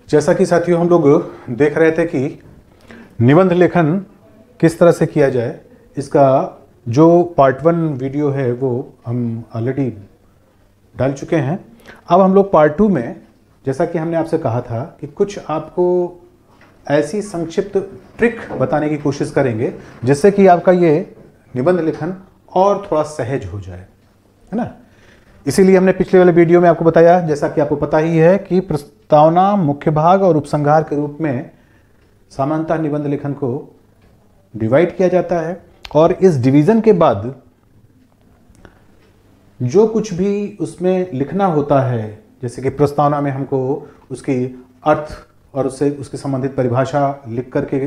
जैसा कि साथियों हम लोग देख रहे थे कि निबंध लेखन किस तरह से किया जाए, इसका जो पार्ट 1 वीडियो है वो हम ऑलरेडी डाल चुके हैं। अब हम लोग पार्ट 2 में, जैसा कि हमने आपसे कहा था कि कुछ आपको ऐसी संक्षिप्त ट्रिक बताने की कोशिश करेंगे जिससे कि आपका ये निबंध लेखन और थोड़ा सहज हो जाए, है ना। इसीलिए हमने पिछले वाले वीडियो में आपको बताया, जैसा कि आपको पता ही है, कि प्रस्तावना, मुख्य भाग और उपसंहार के रूप में सामान्यतः निबंध लेखन को डिवाइड किया जाता है। और इस डिवीजन के बाद जो कुछ भी उसमें लिखना होता है, जैसे कि प्रस्तावना में हमको उसकी अर्थ और उससे उसकी संबंधित परिभाषा लिख करके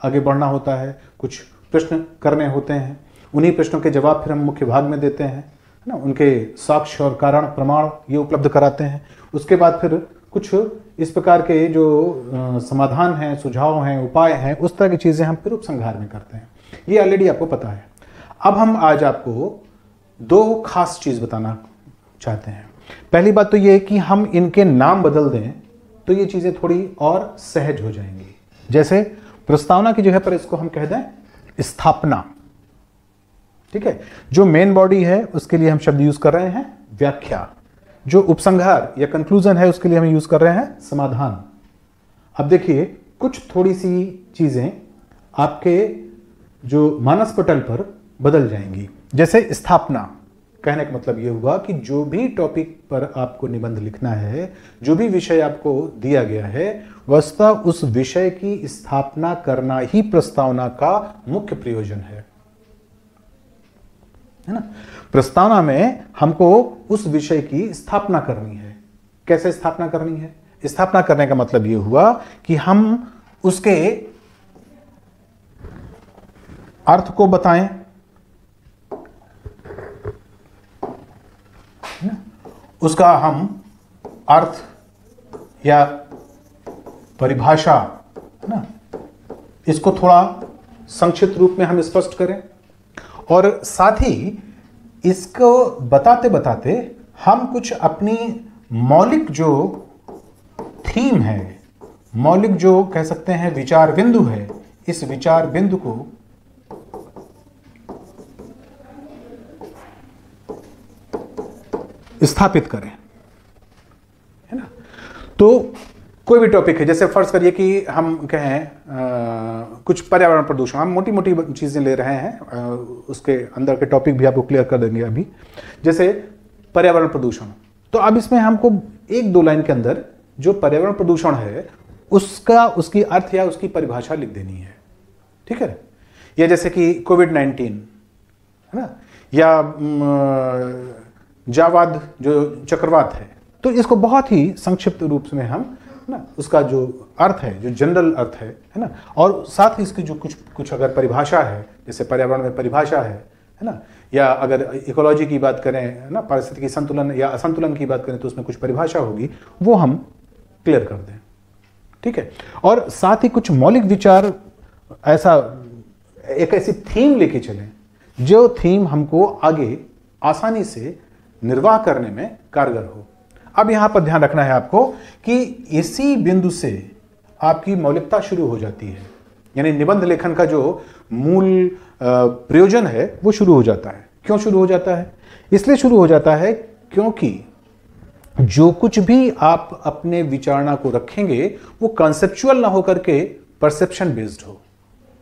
आगे बढ़ना होता है, कुछ प्रश्न करने होते हैं, उन्हीं प्रश्नों के जवाब फिर हम मुख्य भाग में देते हैं, है ना। उनके साक्ष्य और कारण प्रमाण ये उपलब्ध कराते हैं। उसके बाद फिर कुछ इस प्रकार के जो समाधान हैं, सुझाव हैं, उपाय हैं, उस तरह की चीज़ें हम फिर उपसंहार में करते हैं। ये ऑलरेडी आपको पता है। अब हम आज आपको दो खास चीज़ बताना चाहते हैं। पहली बात तो ये कि हम इनके नाम बदल दें तो ये चीज़ें थोड़ी और सहज हो जाएंगी। जैसे प्रस्तावना की जगह पर इसको हम कह दें स्थापना, ठीक है। जो मेन बॉडी है उसके लिए हम शब्द यूज कर रहे हैं व्याख्या। जो उपसंहार या कंक्लूजन है उसके लिए हम यूज कर रहे हैं समाधान। अब देखिए, कुछ थोड़ी सी चीजें आपके जो मानस पटल पर बदल जाएंगी। जैसे स्थापना कहने का मतलब यह हुआ कि जो भी टॉपिक पर आपको निबंध लिखना है, जो भी विषय आपको दिया गया है, वस्तुतः उस विषय की स्थापना करना ही प्रस्तावना का मुख्य प्रयोजन है ना। प्रस्तावना में हमको उस विषय की स्थापना करनी है। कैसे स्थापना करनी है? स्थापना करने का मतलब यह हुआ कि हम उसके अर्थ को बताएं, उसका हम अर्थ या परिभाषा, है ना, इसको थोड़ा संक्षिप्त रूप में हम स्पष्ट करें। और साथ ही इसको बताते बताते हम कुछ अपनी मौलिक जो थीम है, मौलिक जो कह सकते हैं विचार बिंदु है, इस विचार बिंदु को स्थापित करें, है ना। तो कोई भी टॉपिक है, जैसे फर्ज करिए कि हम कहें कुछ पर्यावरण प्रदूषण, हम मोटी मोटी चीज़ें ले रहे हैं, उसके अंदर के टॉपिक भी आपको क्लियर कर देंगे अभी। जैसे पर्यावरण प्रदूषण, तो अब इसमें हमको एक दो लाइन के अंदर जो पर्यावरण प्रदूषण है उसकी अर्थ या उसकी परिभाषा लिख देनी है, ठीक है। या जैसे कि कोविड-19, है ना, या जावाद जो चक्रवात है, तो इसको बहुत ही संक्षिप्त रूप में हम ना उसका जो अर्थ है, जो जनरल अर्थ है ना, और साथ ही इसकी जो कुछ अगर परिभाषा है, जैसे पर्यावरण में परिभाषा है ना, या अगर इकोलॉजी की बात करें ना, पारिस्थितिकी संतुलन या असंतुलन की बात करें तो उसमें कुछ परिभाषा होगी, वो हम क्लियर कर दें, ठीक है। और साथ ही कुछ मौलिक विचार, ऐसा एक ऐसी थीम लेके चलें जो थीम हमको आगे आसानी से निर्वाह करने में कारगर हो। अब यहां पर ध्यान रखना है आपको कि इसी बिंदु से आपकी मौलिकता शुरू हो जाती है, यानी निबंध लेखन का जो मूल प्रयोजन है वो शुरू हो जाता है। क्यों शुरू हो जाता है? इसलिए शुरू हो जाता है क्योंकि जो कुछ भी आप अपने विचारणा को रखेंगे वो कॉन्सेप्चुअल ना होकर के परसेप्शन बेस्ड हो,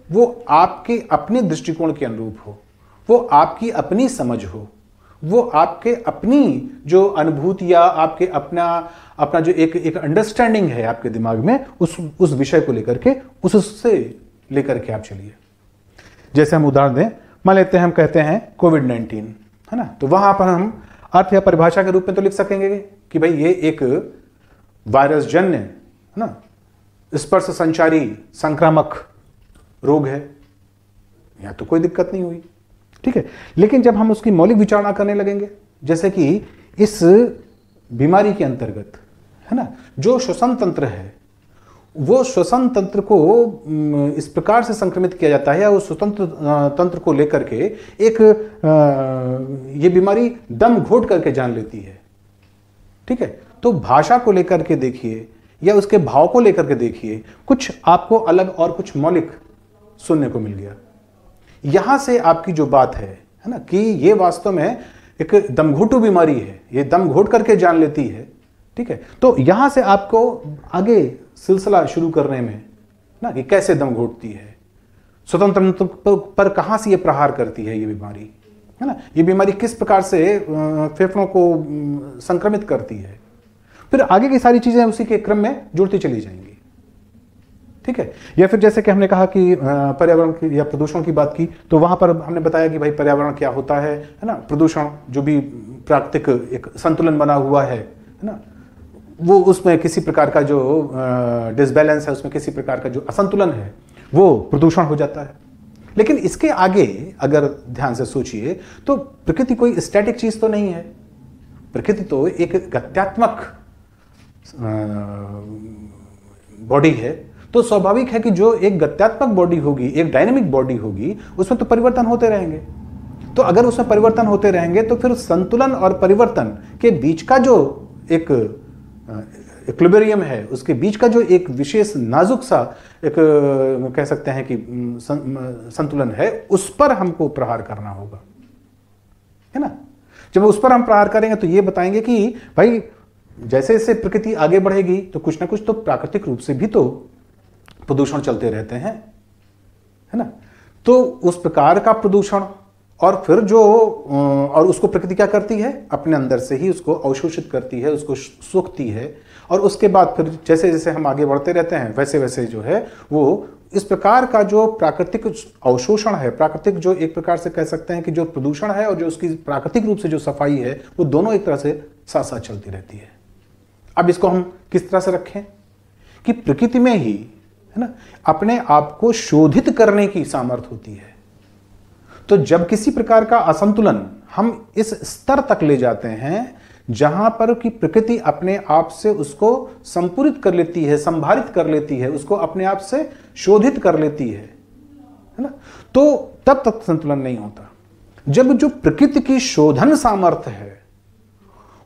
वो आपके अपने दृष्टिकोण के अनुरूप हो, वो आपकी अपनी समझ हो, वो आपके अपनी जो अनुभूति या आपके अपना जो एक अंडरस्टैंडिंग है आपके दिमाग में उस विषय को लेकर के, उससे लेकर के आप चलिए। जैसे हम उदाहरण दें, मान लेते हैं हम कहते हैं कोविड-19, है ना, तो वहां पर हम अर्थ या परिभाषा के रूप में तो लिख सकेंगे कि भाई ये एक वायरस जन्य, है ना, स्पर्श संचारी संक्रामक रोग है, या तो कोई दिक्कत नहीं हुई, ठीक है। लेकिन जब हम उसकी मौलिक विचारणा करने लगेंगे, जैसे कि इस बीमारी के अंतर्गत, है ना, जो श्वसन तंत्र है, वो श्वसन तंत्र को इस प्रकार से संक्रमित किया जाता है, या उस श्वसन तंत्र को लेकर के एक ये बीमारी दम घोट करके जान लेती है, ठीक है। तो भाषा को लेकर के देखिए या उसके भाव को लेकर के देखिए, कुछ आपको अलग और कुछ मौलिक सुनने को मिल गया। यहां से आपकी जो बात है ना, कि ये वास्तव में एक दमघोटू बीमारी है, ये दम घोट करके जान लेती है, ठीक है। तो यहां से आपको आगे सिलसिला शुरू करने में ना, कि कैसे दम घोटती है, स्वतंत्र पर कहां से ये प्रहार करती है ये बीमारी, है ना, ये बीमारी किस प्रकार से फेफड़ों को संक्रमित करती है, फिर आगे की सारी चीजें उसी के क्रम में जुड़ती चली जाएंगी, ठीक है। या फिर जैसे कि हमने कहा कि पर्यावरण की या प्रदूषण की बात की, तो वहां पर हमने बताया कि भाई पर्यावरण क्या होता है ना, प्रदूषण जो भी प्राकृतिक एक संतुलन बना हुआ है ना, वो उसमें किसी प्रकार का जो डिसबैलेंस है, उसमें किसी प्रकार का जो असंतुलन है, वो प्रदूषण हो जाता है। लेकिन इसके आगे अगर ध्यान से सोचिए तो प्रकृति कोई स्टैटिक चीज तो नहीं है, प्रकृति तो एक गत्यात्मक बॉडी है। तो स्वाभाविक है कि जो एक गत्यात्मक बॉडी होगी, एक डायनेमिक बॉडी होगी, उसमें तो परिवर्तन होते रहेंगे। तो अगर उसमें परिवर्तन होते रहेंगे तो फिर संतुलन और परिवर्तन के बीच का जो एक इक्विलिब्रियम है, उसके बीच का जो एक विशेष नाजुक सा एक कह सकते हैं कि संतुलन है, उस पर हमको प्रहार करना होगा, है ना। जब उस पर हम प्रहार करेंगे तो ये बताएंगे कि भाई जैसे जैसे प्रकृति आगे बढ़ेगी तो कुछ ना कुछ तो प्राकृतिक रूप से भी तो प्रदूषण चलते रहते हैं, है ना। तो उस प्रकार का प्रदूषण और फिर जो और उसको प्रकृति क्या करती है, अपने अंदर से ही उसको अवशोषित करती है, उसको सोखती है, और उसके बाद फिर जैसे जैसे हम आगे बढ़ते रहते हैं वैसे वैसे जो है वो इस प्रकार का जो प्राकृतिक अवशोषण है, प्राकृतिक जो एक प्रकार से कह सकते हैं कि जो प्रदूषण है और जो उसकी प्राकृतिक रूप से जो सफाई है, वो दोनों एक तरह से साथ साथ चलती रहती है। अब इसको हम किस तरह से रखें कि प्रकृति में ही, है ना, अपने आप को शोधित करने की सामर्थ्य होती है। तो जब किसी प्रकार का असंतुलन हम इस स्तर तक ले जाते हैं जहां पर कि प्रकृति अपने आप से उसको संपूरित कर लेती है, संभारित कर लेती है, उसको अपने आप से शोधित कर लेती है ना, तो तब तक संतुलन नहीं होता। जब जो प्रकृति की शोधन सामर्थ्य है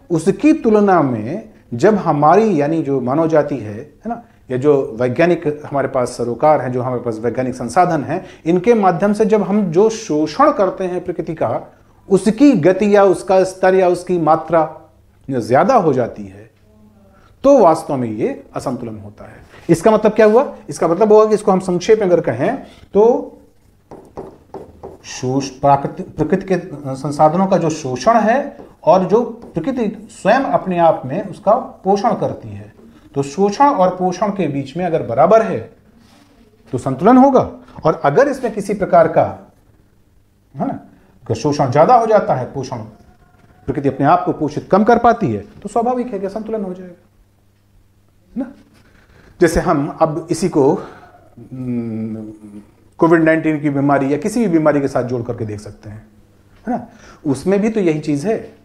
उसकी तुलना में जब हमारी यानी जो मानव जाति है ना, या जो वैज्ञानिक हमारे पास सरोकार हैं, जो हमारे पास वैज्ञानिक संसाधन हैं, इनके माध्यम से जब हम जो शोषण करते हैं प्रकृति का, उसकी गति या उसका स्तर या उसकी मात्रा ज्यादा हो जाती है, तो वास्तव में ये असंतुलन होता है। इसका मतलब क्या हुआ? इसका मतलब हुआ कि इसको हम संक्षेप में अगर कहें तो प्रकृति के संसाधनों का जो शोषण है और जो प्रकृति स्वयं अपने आप में उसका पोषण करती है, तो शोषण और पोषण के बीच में अगर बराबर है तो संतुलन होगा, और अगर इसमें किसी प्रकार का, है ना, अगर शोषण ज्यादा हो जाता है, पोषण प्रकृति अपने आप को पोषित कम कर पाती है, तो स्वाभाविक है कि संतुलन हो जाएगा ना। जैसे हम अब इसी को कोविड-19 की बीमारी या किसी भी बीमारी के साथ जोड़ करके देख सकते हैं, है ना। उसमें भी तो यही चीज है।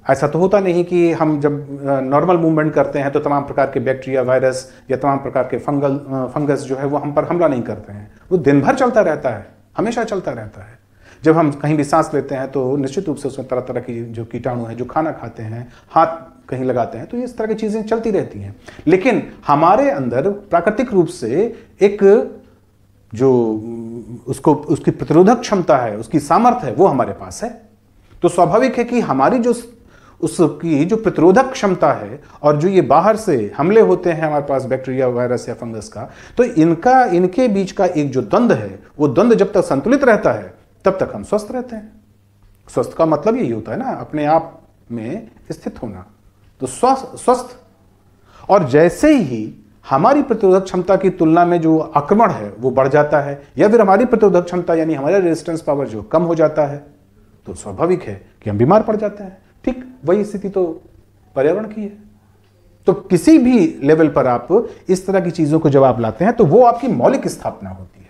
ऐसा तो होता नहीं कि हम जब नॉर्मल मूवमेंट करते हैं तो तमाम प्रकार के बैक्टीरिया, वायरस या तमाम प्रकार के फंगस जो है वो हम पर हमला नहीं करते हैं। वो दिन भर चलता रहता है, हमेशा चलता रहता है। जब हम कहीं भी सांस लेते हैं तो निश्चित रूप से उसमें तरह तरह की जो कीटाणु हैं, जो खाना खाते हैं, हाथ कहीं लगाते हैं, तो इस तरह की चीजें चलती रहती हैं। लेकिन हमारे अंदर प्राकृतिक रूप से एक जो उसकी प्रतिरोधक क्षमता है, उसकी सामर्थ्य है, वो हमारे पास है। तो स्वाभाविक है कि हमारी जो उसकी जो प्रतिरोधक क्षमता है और जो ये बाहर से हमले होते हैं हमारे पास बैक्टीरिया, वायरस या फंगस का, तो इनके बीच का एक जो द्वंद्व है, वो द्वंद्व जब तक संतुलित रहता है तब तक हम स्वस्थ रहते हैं। स्वस्थ का मतलब यही होता है ना, अपने आप में स्थित होना। तो स्वस्थ, और जैसे ही हमारी प्रतिरोधक क्षमता की तुलना में जो आक्रमण है वो बढ़ जाता है, या फिर हमारी प्रतिरोधक क्षमता यानी हमारा रेजिस्टेंस पावर जो कम हो जाता है, तो स्वाभाविक है कि हम बीमार पड़ जाते हैं। ठीक वही स्थिति तो पर्यावरण की है। तो किसी भी लेवल पर आप इस तरह की चीजों को जब आप लाते हैं तो वो आपकी मौलिक स्थापना होती है,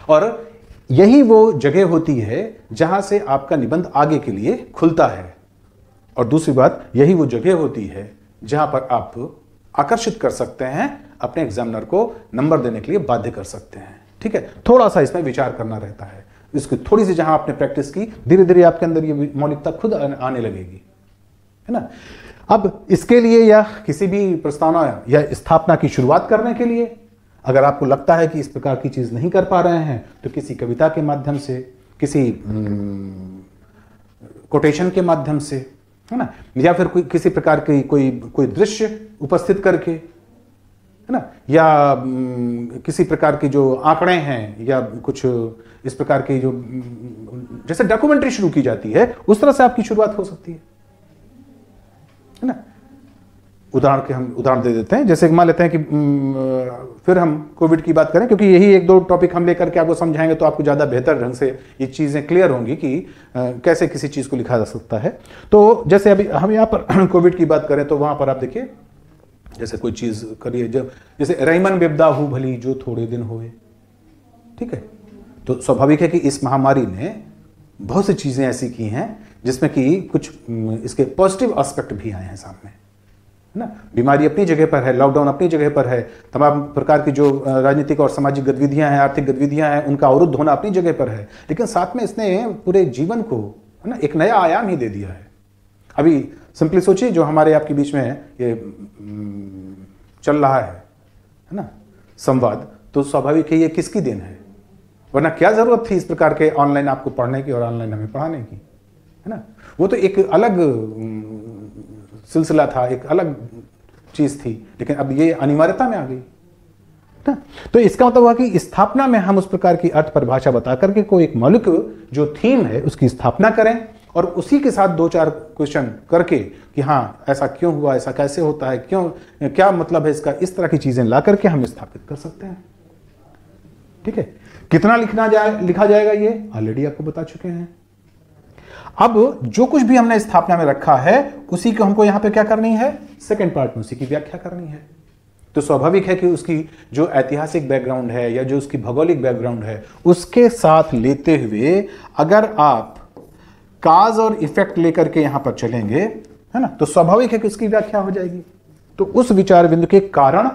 और यही वो जगह होती है जहां से आपका निबंध आगे के लिए खुलता है। और दूसरी बात, यही वो जगह होती है जहां पर आप आकर्षित कर सकते हैं, अपने एग्जामिनर को नंबर देने के लिए बाध्य कर सकते हैं। ठीक है, थोड़ा सा इसमें विचार करना रहता है। इसकी थोड़ी सी जहां आपने प्रैक्टिस की, धीरे धीरे आपके अंदर ये मौलिकता खुद आने लगेगी, है ना। अब इसके लिए या किसी भी प्रस्तावना या स्थापना की शुरुआत करने के लिए अगर आपको लगता है कि इस प्रकार की चीज नहीं कर पा रहे हैं तो किसी कविता के माध्यम से, किसी कोटेशन के माध्यम से, है ना, या फिर किसी प्रकार की कोई दृश्य उपस्थित करके, है ना, या किसी प्रकार की जो आंकड़े हैं या कुछ इस प्रकार की जो जैसे डॉक्यूमेंट्री शुरू की जाती है उस तरह से आपकी शुरुआत हो सकती है ना। उदाहरण दे देते हैं, जैसे मान लेते हैं कि फिर हम कोविड की बात करें, क्योंकि यही एक दो टॉपिक हम लेकर के आपको समझाएंगे तो आपको ज़्यादा बेहतर ढंग से ये चीज़ें क्लियर होंगी कि कैसे किसी चीज़ को लिखा जा सकता है। तो जैसे अभी हम यहाँ पर कोविड की बात करें तो वहाँ पर आप देखिए, जैसे कोई चीज़ करिए, जब जैसे रईमन बिपदा हो भली जो थोड़े दिन होए, ठीक है, तो स्वाभाविक है कि इस महामारी ने बहुत सी चीज़ें ऐसी की हैं जिसमें कि कुछ इसके पॉजिटिव एस्पेक्ट भी आए हैं सामने, है ना। बीमारी अपनी जगह पर है, लॉकडाउन अपनी जगह पर है, तमाम प्रकार की जो राजनीतिक और सामाजिक गतिविधियां हैं, आर्थिक गतिविधियां हैं, उनका अवरुद्ध होना अपनी जगह पर है, लेकिन साथ में इसने पूरे जीवन को, है ना, एक नया आयाम ही दे दिया है। अभी सिंपली सोचिए, जो हमारे आपके बीच में ये चल रहा है ना, संवाद, तो स्वाभाविक है ये किसकी देन है, वरना क्या जरूरत थी इस प्रकार के ऑनलाइन आपको पढ़ने की और ऑनलाइन हमें पढ़ाने की, है ना। वो तो एक अलग सिलसिला था, एक अलग चीज थी, लेकिन अब ये अनिवार्यता में आ गई ना। तो इसका मतलब हुआ कि स्थापना में हम उस प्रकार की अर्थ परिभाषा बता करके कोई एक मौलिक जो थीम है उसकी स्थापना करें और उसी के साथ दो चार क्वेश्चन करके कि हाँ ऐसा क्यों हुआ, ऐसा कैसे होता है, क्यों, क्या मतलब है इसका, इस तरह की चीजें ला करके हम स्थापित कर सकते हैं। ठीक है, कितना लिखा जाएगा ये ऑलरेडी आपको बता चुके हैं। अब जो कुछ भी हमने स्थापना में रखा है उसी को हमको यहां पे क्या करनी है, सेकंड पार्ट में उसी की व्याख्या करनी है। तो स्वाभाविक है कि उसकी जो ऐतिहासिक बैकग्राउंड है या जो उसकी भौगोलिक बैकग्राउंड है उसके साथ लेते हुए अगर आप काज और इफेक्ट लेकर के यहां पर चलेंगे, है ना, तो स्वाभाविक है कि उसकी व्याख्या हो जाएगी। तो उस विचार बिंदु के कारण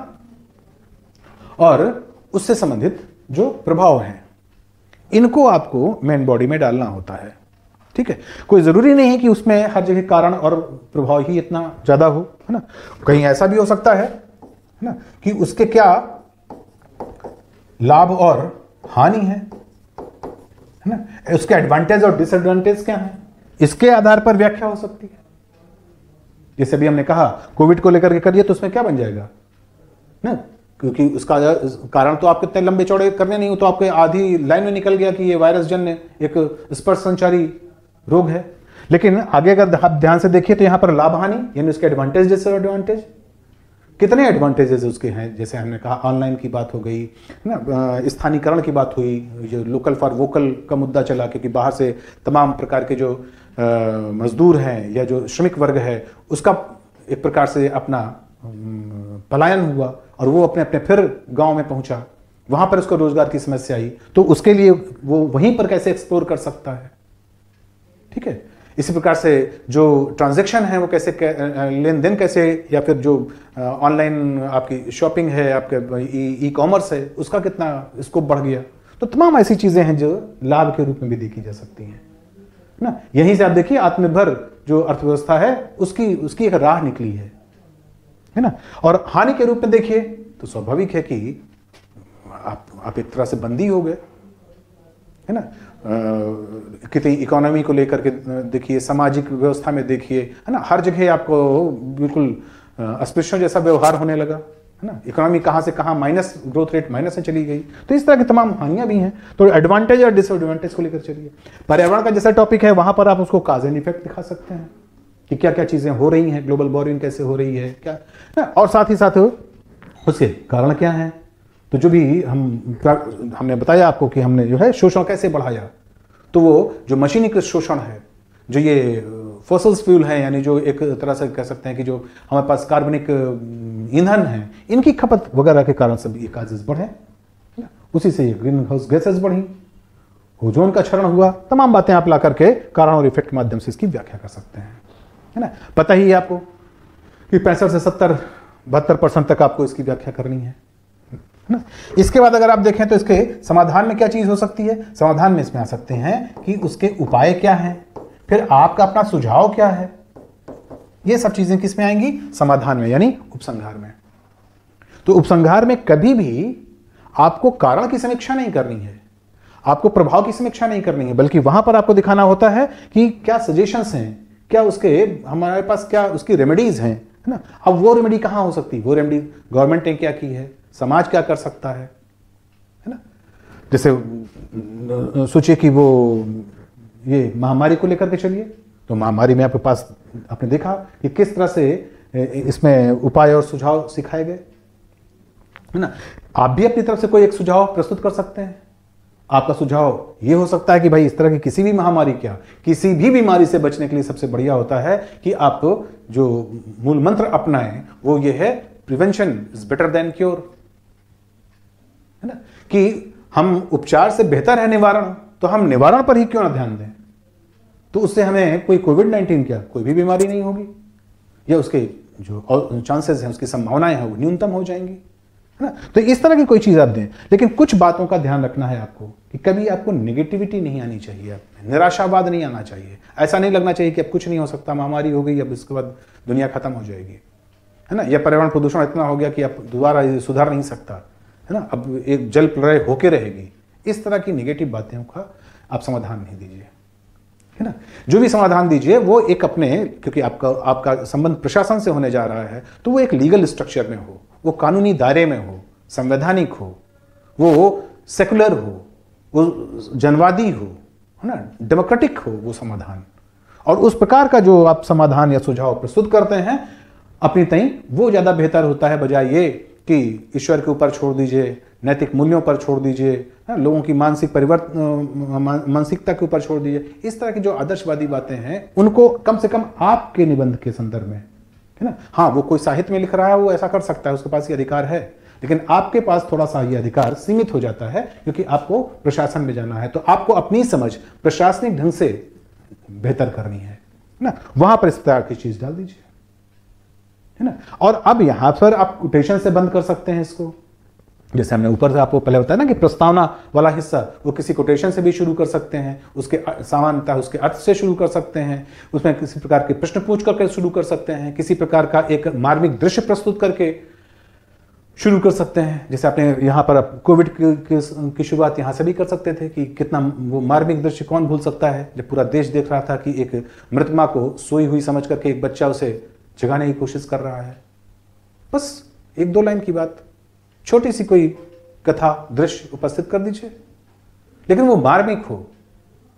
और उससे संबंधित जो प्रभाव हैं इनको आपको मेन बॉडी में डालना होता है। ठीक है, कोई जरूरी नहीं है कि उसमें हर जगह कारण और प्रभाव ही इतना ज्यादा हो, है ना। कहीं ऐसा भी हो सकता है ना कि उसके क्या लाभ और हानि है ना, उसके एडवांटेज और डिसएडवांटेज क्या है, इसके आधार पर व्याख्या हो सकती है। जैसे भी हमने कहा कोविड को लेकर के करिए तो उसमें क्या बन जाएगा ना, क्योंकि उसका कारण तो आप कितने लंबे चौड़े करने नहीं हो तो आपके आधी लाइन में निकल गया कि ये वायरस जन्य एक स्पर्श संचारी रोग है। लेकिन आगे अगर आप ध्यान से देखिए तो यहां पर लाभ हानि यानी उसके एडवांटेज डिसएडवांटेज, कितने एडवांटेजेस उसके हैं। जैसे हमने कहा ऑनलाइन की बात हो गई ना, स्थानीयकरण की बात हुई, जो लोकल फॉर वोकल का मुद्दा चला, क्योंकि बाहर से तमाम प्रकार के जो मजदूर हैं या जो श्रमिक वर्ग है उसका एक प्रकार से अपना पलायन हुआ और वो अपने अपने फिर गांव में पहुंचा, वहां पर उसको रोजगार की समस्या आई, तो उसके लिए वो वहीं पर कैसे एक्सप्लोर कर सकता है। ठीक है, इसी प्रकार से जो ट्रांजैक्शन है वो कैसे लेन देन कैसे, या फिर जो ऑनलाइन आपकी शॉपिंग है, आपके ई कॉमर्स है, उसका कितना स्कोप बढ़ गया। तो तमाम ऐसी चीजें हैं जो लाभ के रूप में भी देखी जा सकती हैं ना। यहीं से आप देखिए आत्मनिर्भर जो अर्थव्यवस्था है उसकी एक राह निकली है ना। और हानि के रूप में देखिए तो स्वाभाविक है कि आप एक तरह से बंदी हो गए, है ना। कितनी इकोनॉमी को लेकर के देखिए, सामाजिक व्यवस्था में देखिए, है ना, हर जगह आपको बिल्कुल अस्पृश्यों जैसा व्यवहार होने लगा, है ना। इकोनॉमी कहां से कहां माइनस, ग्रोथ रेट माइनस में चली गई। तो इस तरह की तमाम हानियां भी हैं। तो एडवांटेज और डिसएडवांटेज को लेकर चलिए। पर्यावरण का जैसा टॉपिक है वहां पर आप उसको काज एंड इफेक्ट दिखा सकते हैं कि क्या क्या चीजें हो रही हैं, ग्लोबल वार्मिंग कैसे हो रही है क्या, और साथ ही साथ उसके कारण क्या है। तो जो भी हमने बताया आपको कि हमने जो है शोषण कैसे बढ़ाया, तो वो जो मशीनीकृत शोषण है, जो ये फॉसिल्स फ्यूल है, यानी जो एक तरह से कह सकते हैं कि जो हमारे पास कार्बनिक ईंधन है, इनकी खपत वगैरह के कारण सब ये काजेस बढ़े, उसी से ये ग्रीन हाउस गैसेस बढ़ी, ओजोन का क्षरण हुआ। तमाम बातें आप ला करके कारण और इफेक्ट के माध्यम से इसकी व्याख्या कर सकते हैं, है ना। पता ही है आपको कि 65 से 70-72% तक आपको इसकी व्याख्या करनी है ना। इसके बाद अगर आप देखें तो इसके समाधान में क्या चीज हो सकती है। समाधान में इसमें आ सकते हैं कि उसके उपाय क्या हैं, फिर आपका अपना सुझाव क्या है, ये सब चीजें किस में आएंगी? समाधान में, यानी उपसंहार में। तो उपसंहार में कभी भी आपको कारण की समीक्षा नहीं करनी है, आपको प्रभाव की समीक्षा नहीं करनी है, बल्कि वहां पर आपको दिखाना होता है कि क्या सजेशंस हैं, क्या उसके हमारे पास क्या उसकी रेमेडीज हैं, है ना। अब वो रेमेडी कहां हो सकती है? वो रेमेडी गवर्नमेंट ने क्या की है, समाज क्या कर सकता है ना। जैसे सोचिए कि वो ये महामारी को लेकर के चलिए, तो महामारी में आपके पास आपने देखा कि किस तरह से इसमें उपाय और सुझाव सिखाए गए, है ना। आप भी अपनी तरफ से कोई एक सुझाव प्रस्तुत कर सकते हैं। आपका सुझाव यह हो सकता है कि भाई इस तरह की किसी भी महामारी, क्या किसी भी बीमारी से बचने के लिए सबसे बढ़िया होता है कि आप जो मूल मंत्र अपनाएं वो ये है, prevention is better than cure, है ना। कि हम उपचार से बेहतर है निवारण, तो हम निवारण पर ही क्यों ना ध्यान दें। तो उससे हमें कोई कोविड-19 क्या कोई भी बीमारी नहीं होगी, या उसके जो चांसेस हैं, उसकी संभावनाएं हैं वो न्यूनतम हो जाएंगी, है ना। तो इस तरह की कोई चीज आप दें, लेकिन कुछ बातों का ध्यान रखना है आपको कि कभी आपको नेगेटिविटी नहीं आनी चाहिए, निराशावाद नहीं आना चाहिए। ऐसा नहीं लगना चाहिए कि अब कुछ नहीं हो सकता, महामारी हो गई अब इसके बाद दुनिया खत्म हो जाएगी, है ना। या पर्यावरण प्रदूषण इतना हो गया कि अब दोबारा ये सुधार नहीं सकता, है ना, अब एक जल प्रलय होके रहेगी। इस तरह की नेगेटिव बातों का आप समाधान नहीं दीजिए, है ना। जो भी समाधान दीजिए वो एक अपने, क्योंकि आपका संबंध प्रशासन से होने जा रहा है, तो वो एक लीगल स्ट्रक्चर में हो, वो कानूनी दायरे में हो, संवैधानिक हो, वो सेकुलर हो, वो जनवादी हो, है ना, डेमोक्रेटिक हो वो समाधान। और उस प्रकार का जो आप समाधान या सुझाव प्रस्तुत करते हैं अपनी तई, वो ज्यादा बेहतर होता है, बजाय ये कि ईश्वर के ऊपर छोड़ दीजिए, नैतिक मूल्यों पर छोड़ दीजिए, लोगों की मानसिक मानसिकता के ऊपर छोड़ दीजिए। इस तरह की जो आदर्शवादी बातें हैं उनको कम से कम आपके निबंध के संदर्भ में, है ना। हाँ, वो कोई साहित्य में लिख रहा है वो ऐसा कर सकता है, उसके पास ये अधिकार है, लेकिन आपके पास थोड़ा सा ये अधिकार सीमित हो जाता है, क्योंकि आपको प्रशासन में जाना है, तो आपको अपनी समझ प्रशासनिक ढंग से बेहतर करनी है ना। वहां पर इस तरह की चीज डाल दीजिए, है ना। और अब यहां पर आप कोटेशन से बंद कर सकते हैं इसको, जैसे हमने ऊपर से आपको पहले बताया ना कि प्रस्तावना वाला हिस्सा वो किसी कोटेशन से भी शुरू कर सकते हैं, उसके सामान्यतः उसके अर्थ से शुरू कर सकते हैं, उसमें किसी प्रकार के प्रश्न पूछ करके शुरू कर सकते हैं, किसी प्रकार का एक मार्मिक दृश्य प्रस्तुत करके शुरू कर सकते हैं। जैसे आपने यहाँ पर कोविड की शुरुआत यहाँ से भी कर सकते थे कि कितना वो मार्मिक दृश्य कौन भूल सकता है, जब पूरा देश देख रहा था कि एक मृत माँ को सोई हुई समझ करके एक बच्चा उसे जगाने की कोशिश कर रहा है। बस एक दो लाइन की बात, छोटी सी कोई कथा दृश्य उपस्थित कर दीजिए, लेकिन वो मार्मिक हो,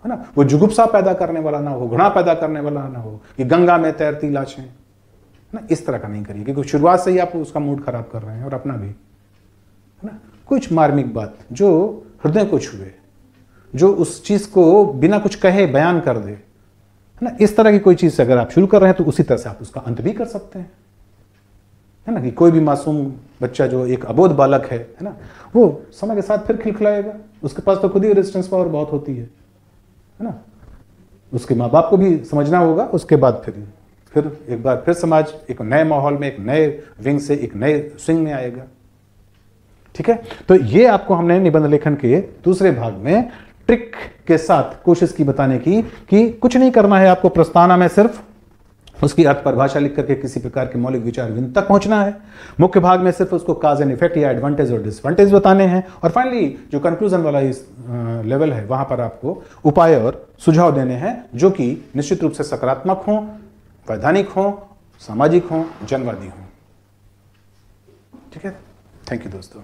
है ना, वो जुगुप्सा पैदा करने वाला ना हो, घृणा पैदा करने वाला ना हो कि गंगा में तैरती लाशें, ना इस तरह का नहीं करिए, क्योंकि शुरुआत से ही आप उसका मूड खराब कर रहे हैं और अपना भी, है ना। कुछ मार्मिक बात जो हृदय को छुए, जो उस चीज को बिना कुछ कहे बयान कर दे, है ना, इस तरह की कोई चीज अगर आप शुरू कर रहे हैं तो उसी तरह से आप उसका अंत भी कर सकते हैं, है ना। कि कोई भी मासूम बच्चा जो एक अबोध बालक है ना, वो समय के साथ फिर खिलखिलाएगा, उसके पास तो खुद ही रेजिस्टेंस पावर बहुत होती है ना। उसके माँ बाप को भी समझना होगा, उसके बाद फिर एक बार फिर समाज एक नए माहौल में, एक नए विंग से एक नए स्विंग में आएगा। ठीक है, तो ये आपको हमने निबंध लेखन के दूसरे भाग में ट्रिक के साथ कोशिश की बताने की कि कुछ नहीं करना है आपको, प्रस्तावना में सिर्फ उसकी अर्थ परिभाषा लिख करके किसी प्रकार के मौलिक विचार बिंदु तक पहुंचना है। मुख्य भाग में सिर्फ उसको काज एंड इफेक्ट या एडवांटेज और डिसएडवांटेज बताने हैं, और फाइनली जो कंक्लूजन वाला इस लेवल है वहां पर आपको उपाय और सुझाव देने हैं जो कि निश्चित रूप से सकारात्मक हों, वैधानिक हों, सामाजिक हों, जनवादी हों। ठीक है, थैंक यू दोस्तों।